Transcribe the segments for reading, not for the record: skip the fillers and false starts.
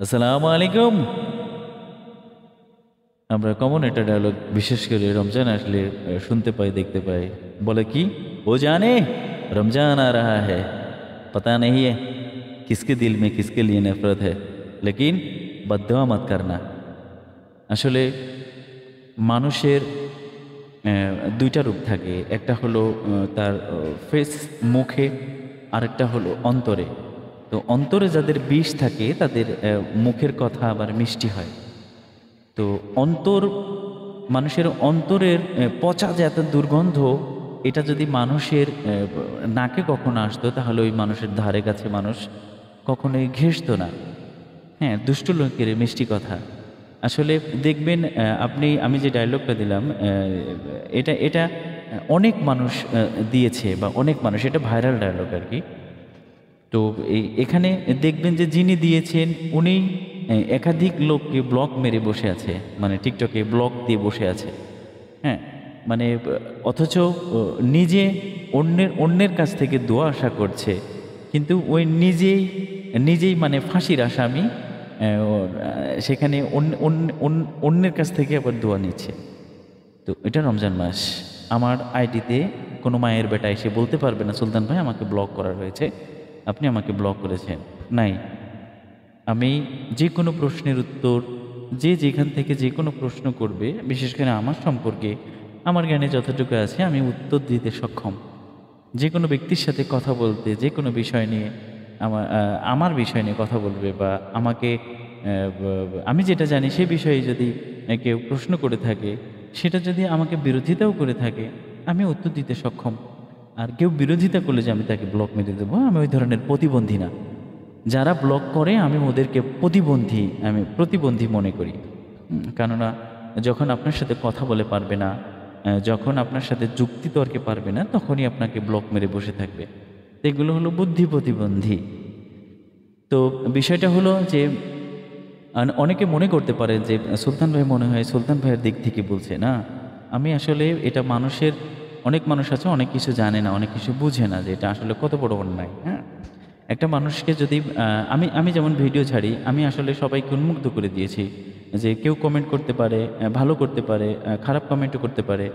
আসসালামু আলাইকুম। আমরা কমন একটা ডায়লগ বিশেষ করে রমজান আসলে শুনতে পাই, দেখতে পাই। বলে কি, ও জানে रमजान आ रहा है, पता नहीं है किसके दिल में किसके लिए नफरत है, लेकिन बद्दुआ मत करना। আসলে মানুষের দুইটা রূপ থাকে। একটা হলো তার ফেস, মুখে, আরেকটা হলো অন্তরে। তো অন্তরে যাদের বিষ থাকে তাদের মুখের কথা আবার মিষ্টি হয়। তো অন্তর, মানুষের অন্তরের পচা যে এত দুর্গন্ধ, এটা যদি মানুষের নাকে কখনো আসতো তাহলে ওই মানুষের ধারে কাছে মানুষ কখনোই ঘেঁষতো না। হ্যাঁ, দুষ্ট লোকের মিষ্টি কথা। আসলে দেখবেন আপনি, আমি যে ডায়লগটা দিলাম, এটা এটা অনেক মানুষ দিয়েছে, বা অনেক মানুষ, এটা ভাইরাল ডায়লগ আর কি। তো এখানে দেখবেন যে যিনি দিয়েছেন উনি একাধিক লোককে ব্লক মেরে বসে আছে, মানে টিকটকে ব্লক দিয়ে বসে আছে। হ্যাঁ, মানে অথচ নিজে অন্যের কাছ থেকে দোয়া আশা করছে, কিন্তু ওই নিজেই নিজেই মানে ফাঁসির আসামি। সেখানে অন্যের কাছ থেকে আবার দোয়া নিচ্ছে। তো এটা রমজান মাস, আমার আইডিতে কোনো মায়ের বেটা এসে বলতে পারবে না সুলতান ভাই আমাকে ব্লক করা হয়েছে, আপনি আমাকে ব্লক করেছেন। নাই, আমি যে কোনো প্রশ্নের উত্তর, যে যেখান থেকে যে কোনো প্রশ্ন করবে, বিশেষ করে আমার সম্পর্কে আমার জ্ঞানে যতটুকু আছে আমি উত্তর দিতে সক্ষম। যে কোনো ব্যক্তির সাথে কথা বলতে, যে কোনো বিষয় নিয়ে আমার বিষয় নিয়ে কথা বলবে, বা আমাকে আমি যেটা জানি সে বিষয়ে যদি কেউ প্রশ্ন করে থাকে, সেটা যদি আমাকে বিরোধিতাও করে থাকে, আমি উত্তর দিতে সক্ষম। আর কেউ বিরোধিতা করলে যে আমি তাকে ব্লক মেরে দেবো, আমি ওই ধরনের প্রতিবন্ধী না। যারা ব্লক করে আমি ওদেরকে প্রতিবন্ধী মনে করি। কেননা যখন আপনার সাথে কথা বলে পারবে না, যখন আপনার সাথে যুক্তি তর্কে পারবে না, তখনই আপনাকে ব্লক মেরে বসে থাকবে। তো এগুলো হলো বুদ্ধি প্রতিবন্ধী। তো বিষয়টা হলো যে অনেকে মনে করতে পারে যে সুলতান ভাই মনে হয় সুলতান ভাইয়ের দিক থেকে বলছে না। আমি আসলে এটা অনেক মানুষ আছে অনেক কিছু জানে না, অনেক কিছু বুঝে না যে এটা আসলে কত বড় অন্যায়। হ্যাঁ, একটা মানুষকে যদি আমি যেমন ভিডিও ছাড়ি, আমি আসলে সবাইকে উন্মুক্ত করে দিয়েছি যে কেউ কমেন্ট করতে পারে, ভালো করতে পারে, খারাপ কমেন্টও করতে পারে,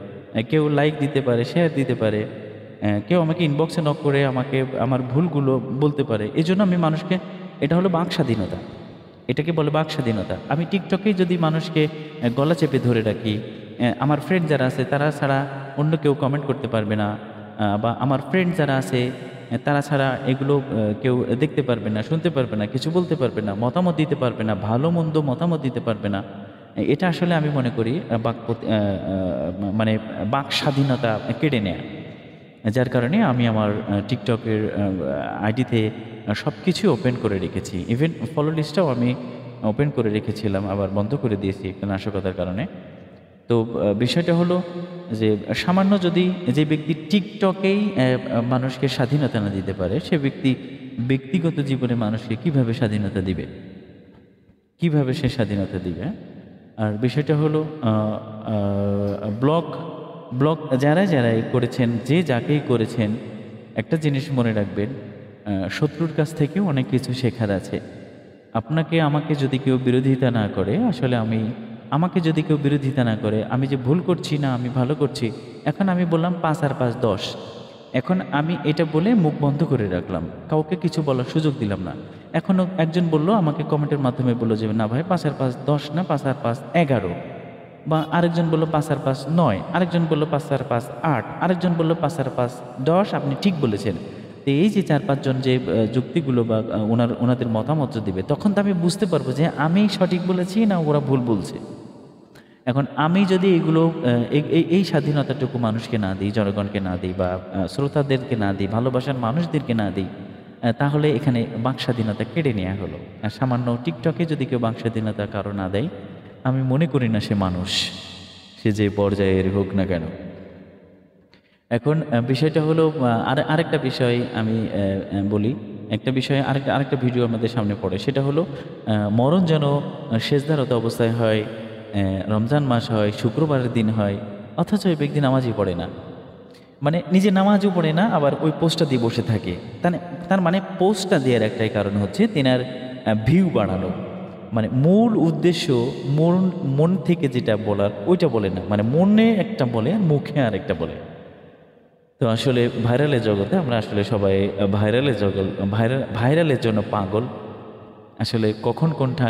কেউ লাইক দিতে পারে, শেয়ার দিতে পারে, কেউ আমাকে ইনবক্সে নক করে আমাকে আমার ভুলগুলো বলতে পারে। এই জন্য আমি মানুষকে, এটা হলো বাক স্বাধীনতা, এটাকে বলে বাক স্বাধীনতা। আমি টিকটকেই যদি মানুষকে গলা চেপে ধরে রাখি, আমার ফ্রেন্ড যারা আছে তারা ছাড়া অন্য কেউ কমেন্ট করতে পারবে না, বা আমার ফ্রেন্ড যারা আছে তারা ছাড়া এগুলো কেউ দেখতে পারবে না, শুনতে পারবে না, কিছু বলতে পারবে না, মতামত দিতে পারবে না, ভালো মন্দ মতামত দিতে পারবে না। এটা আসলে আমি মনে করি মানে বাক স্বাধীনতা কেড়ে নেয়া। যার কারণে আমি আমার টিকটকের আইডিতে সব কিছুই ওপেন করে রেখেছি। ইভেন ফলো লিস্টটাও আমি ওপেন করে রেখেছিলাম, আবার বন্ধ করে দিয়েছি একটা নাশকতার কারণে। তো বিষয়টা হলো যে সামান্য যদি যে ব্যক্তি টিকটকেই মানুষকে স্বাধীনতা না দিতে পারে, সে ব্যক্তি ব্যক্তিগত জীবনে মানুষকে কিভাবে স্বাধীনতা দিবে, কিভাবে সে স্বাধীনতা দিবে? আর বিষয়টা হলো ব্লগ ব্লগ যারাই করেছেন, যে যাকেই করেছেন, একটা জিনিস মনে রাখবেন, শত্রুর কাছ থেকেও অনেক কিছু শেখার আছে। আপনাকে আমাকে যদি কেউ বিরোধিতা না করে, আসলে আমাকে যদি কেউ বিরোধিতা না করে, আমি যে ভুল করছি না আমি ভালো করছি, এখন আমি বললাম 5 আর 5 10, এখন আমি এটা বলে মুখ বন্ধ করে রাখলাম, কাউকে কিছু বলার সুযোগ দিলাম না। এখনও একজন বলল, আমাকে কমেন্টের মাধ্যমে বললো যে না ভাই 5 আর 5 10 না, 5 আর 5 11, বা আরেকজন বললো 5 আর 5 9, আরেকজন বললো 5 আর 5 8, আরেকজন বললো 5 আর 5 10, আপনি ঠিক বলেছেন। তো এই যে 4-5 জন যে যুক্তিগুলো বা ওনাদের মতামত দিবে, তখন তো আমি বুঝতে পারবো যে আমি সঠিক বলেছি না ওরা ভুল বলছে। এখন আমি যদি এগুলো এই স্বাধীনতাটুকু মানুষকে না দিই, জনগণকে না দিই, বা শ্রোতাদেরকে না দিই, ভালোবাসার মানুষদেরকে না দিই, তাহলে এখানে বাক স্বাধীনতা কেড়ে নেওয়া হলো। আর সামান্য টিকটকে যদি কেউ বাক স্বাধীনতা কারো না দেয়, আমি মনে করি না সে মানুষ, সে যে পর্যায়ের হোক না কেন। এখন বিষয়টা হলো আরেকটা বিষয় আমি বলি। একটা বিষয়, আরেকটা ভিডিও আমাদের সামনে পড়ে, সেটা হলো মরণ যেন সেজদারত অবস্থায় হয়, রমজান মাস হয়, শুক্রবারের দিন হয়, অথচ ওই ব্যক্তি নামাজই পড়ে না। মানে নিজে নামাজও পড়ে না, আবার ওই পোস্টটা দিয়ে বসে থাকে। তার মানে পোস্টটা দেওয়ার একটাই কারণ হচ্ছে তেনার ভিউ বাড়ানো। মানে মূল উদ্দেশ্য মন মন থেকে যেটা বলার ওইটা বলে না, মানে মনে একটা বলে আর মুখে আর একটা বলে। তো আসলে ভাইরালের জগতে আমরা আসলে সবাই ভাইরালের জগৎ ভাইরালের জন্য পাগল। আসলে কখন কোনটা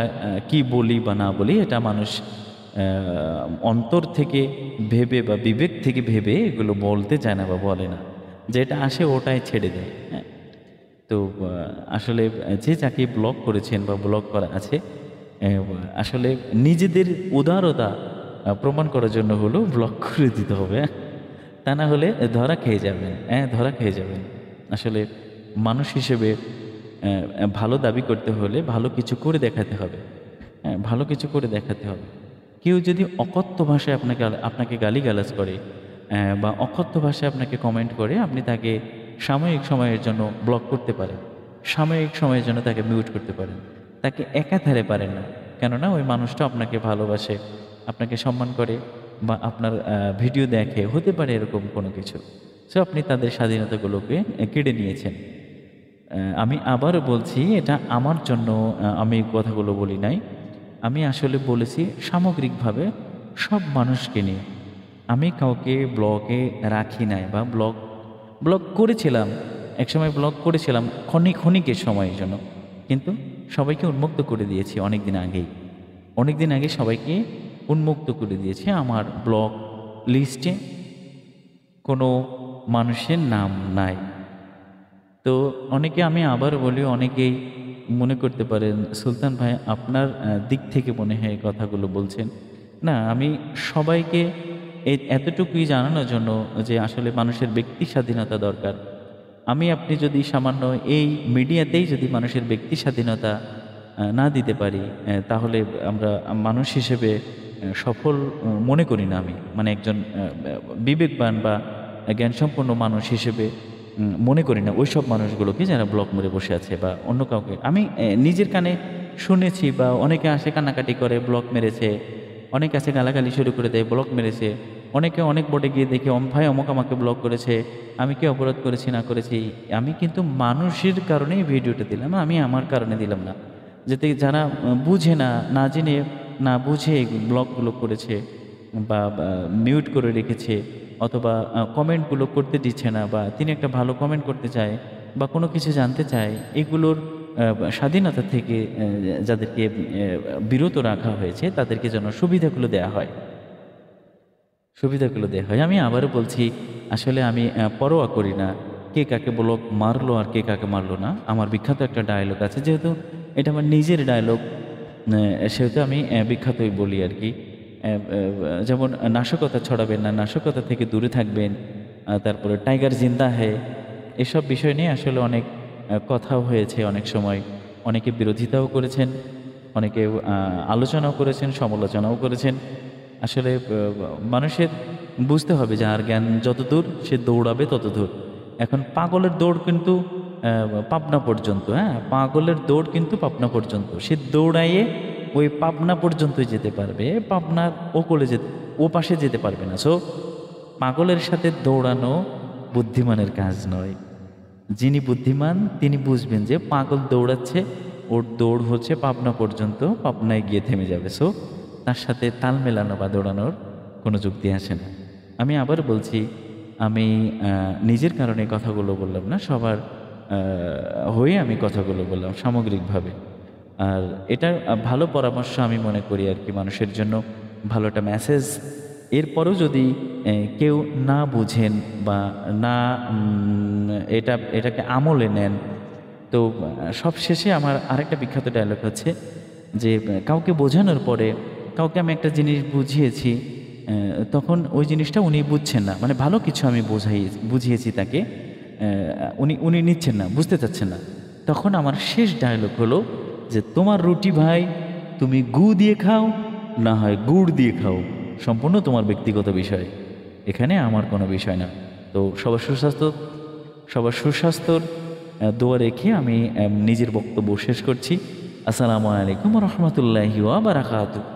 কি বলি বা না বলি এটা মানুষ অন্তর থেকে ভেবে বা বিবেক থেকে ভেবে এগুলো বলতে চায় না বা বলে না, যেটা আসে ওটাই ছেড়ে দেয়। হ্যাঁ, তো আসলে যে যাকে ব্লক করেছেন বা ব্লক করা আছে, আসলে নিজেদের উদারতা প্রমাণ করার জন্য হলো ব্লক করে দিতে হবে। তা না হলে ধরা খেয়ে যাবেন, ধরা খেয়ে যাবেন। আসলে মানুষ হিসেবে ভালো দাবি করতে হলে ভালো কিছু করে দেখাতে হবে। হ্যাঁ, ভালো কিছু করে দেখাতে হবে। কেউ যদি অকথ্য ভাষায় আপনাকে গালিগালাজ করে বা অকথ্য ভাষায় আপনাকে কমেন্ট করে, আপনি তাকে সাময়িক সময়ের জন্য ব্লক করতে পারেন, সাময়িক সময়ের জন্য তাকে মিউট করতে পারেন। তাকে একাধারে পারেন না, কেননা ওই মানুষটা আপনাকে ভালোবাসে, আপনাকে সম্মান করে বা আপনার ভিডিও দেখে, হতে পারে এরকম কোনো কিছু। সো আপনি তাদের স্বাধীনতাগুলোকে কেড়ে নিয়েছেন। আমি আবারও বলছি, এটা আমার জন্য আমি কথাগুলো বলি নাই, আমি আসলে বলেছি সামগ্রিকভাবে সব মানুষকে নিয়ে। আমি কাউকে ব্লকে রাখি নাই বা ব্লক করেছিলাম, একসময় ব্লক করেছিলাম ক্ষণিকের সময়ের জন্য, কিন্তু সবাইকে উন্মুক্ত করে দিয়েছি অনেক দিন আগে সবাইকে উন্মুক্ত করে দিয়েছি। আমার ব্লক লিস্টে কোনো মানুষের নাম নাই। তো অনেকে, আমি আবার বলি, অনেকেই মনে করতে পারেন সুলতান ভাই আপনার দিক থেকে মনে হয় কথাগুলো বলছেন। না, আমি সবাইকে এতটুকুই জানানোর জন্য যে আসলে মানুষের ব্যক্তি স্বাধীনতা দরকার। আপনি যদি সামান্য এই মিডিয়াতেই যদি মানুষের ব্যক্তি স্বাধীনতা না দিতে পারি, তাহলে আমরা মানুষ হিসেবে সফল মনে করি না। আমি মানে একজন বিবেকবান বা জ্ঞানসম্পন্ন মানুষ হিসেবে মনে করি না ওই সব মানুষগুলোকে যারা ব্লক মেরে বসে আছে বা অন্য কাউকে। আমি নিজের কানে শুনেছি, বা অনেকে আসে কান্নাকাটি করে ব্লক মেরেছে, অনেকে আসে গালাগালি শুরু করে দেয় ব্লক মেরেছে, অনেকে অনেক বোর্ডে গিয়ে দেখে ভাই অমুক আমাকে ব্লক করেছে, আমি কি অপরাধ করেছি না করেছি। আমি কিন্তু মানুষের কারণেই ভিডিওটা দিলাম, আমি আমার কারণে দিলাম না। যাতে যারা বুঝে না, না জেনে না বুঝে ব্লগগুলো করেছে বা মিউট করে রেখেছে, অথবা কমেন্টগুলো করতে দিচ্ছে না, বা তিনি একটা ভালো কমেন্ট করতে চায় বা কোনো কিছু জানতে চায়, এগুলোর স্বাধীনতা থেকে যাদেরকে বিরত রাখা হয়েছে তাদেরকে যেন সুবিধাগুলো দেওয়া হয়। আমি আবারও বলছি, আসলে আমি পরোয়া করি না কে কাকে ব্লক মারলো আর কে কাকে মারলো না। আমার বিখ্যাত একটা ডায়লগ আছে, যেহেতু এটা আমার নিজের ডায়লগ, সেহেতু আমি বিখ্যাতই বলি আর কি। যেমন নাশকতা ছড়াবেন না, নাশকতা থেকে দূরে থাকবেন, তারপরে টাইগার জিন্দা হ্যায়, এসব বিষয় নিয়ে আসলে অনেক কথাও হয়েছে, অনেক সময় অনেকে বিরোধিতাও করেছেন, অনেকে আলোচনাও করেছেন, সমালোচনাও করেছেন। আসলে মানুষের বুঝতে হবে যে আর জ্ঞান যত দূর সে দৌড়াবে তত দূর। এখন পাগলের দৌড় কিন্তু পাবনা পর্যন্ত, হ্যাঁ, পাগলের দৌড় কিন্তু পাবনা পর্যন্ত, সে দৌড়াইয়ে ওই পাবনা পর্যন্তই যেতে পারবে, পাবনার ও পাশে যেতে পারবে না। সো পাগলের সাথে দৌড়ানো বুদ্ধিমানের কাজ নয়। যিনি বুদ্ধিমান তিনি বুঝবেন যে পাগল দৌড়াচ্ছে, ওর দৌড় হচ্ছে পাবনা পর্যন্ত, পাবনায় গিয়ে থেমে যাবে। সো তার সাথে তাল মেলানো বা দৌড়ানোর কোনো যুক্তি আসে না। আমি আবার বলছি, আমি নিজের কারণে কথাগুলো বললাম না, সবার হয়ে আমি কথাগুলো বললাম সামগ্রিকভাবে। আর এটার ভালো পরামর্শ আমি মনে করি আর কি, মানুষের জন্য ভালো একটা মেসেজ। এরপরও যদি কেউ না বুঝেন বা না এটাকে আমলে নেন, তো সবশেষে আমার আরেকটা বিখ্যাত ডায়লগ হচ্ছে যে কাউকে বোঝানোর পরে, কাউকে আমি একটা জিনিস বুঝিয়েছি, তখন ওই জিনিসটা উনি বুঝছেন না, মানে ভালো কিছু আমি বুঝিয়েছি তাকে, উনি নিচ্ছেন না, বুঝতে চাচ্ছেন না, তখন আমার শেষ ডায়লগ হলো যে তোমার রুটি ভাই তুমি গু দিয়ে খাও না হয় গুড় দিয়ে খাও, সম্পূর্ণ তোমার ব্যক্তিগত বিষয়, এখানে আমার কোনো বিষয় না। তো সবার সুস্বাস্থ্যর দোয়া রেখে আমি নিজের বক্তব্য শেষ করছি। আসসালামু আলাইকুম ওয়া রাহমাতুল্লাহি ওয়া বারাকাতুহু।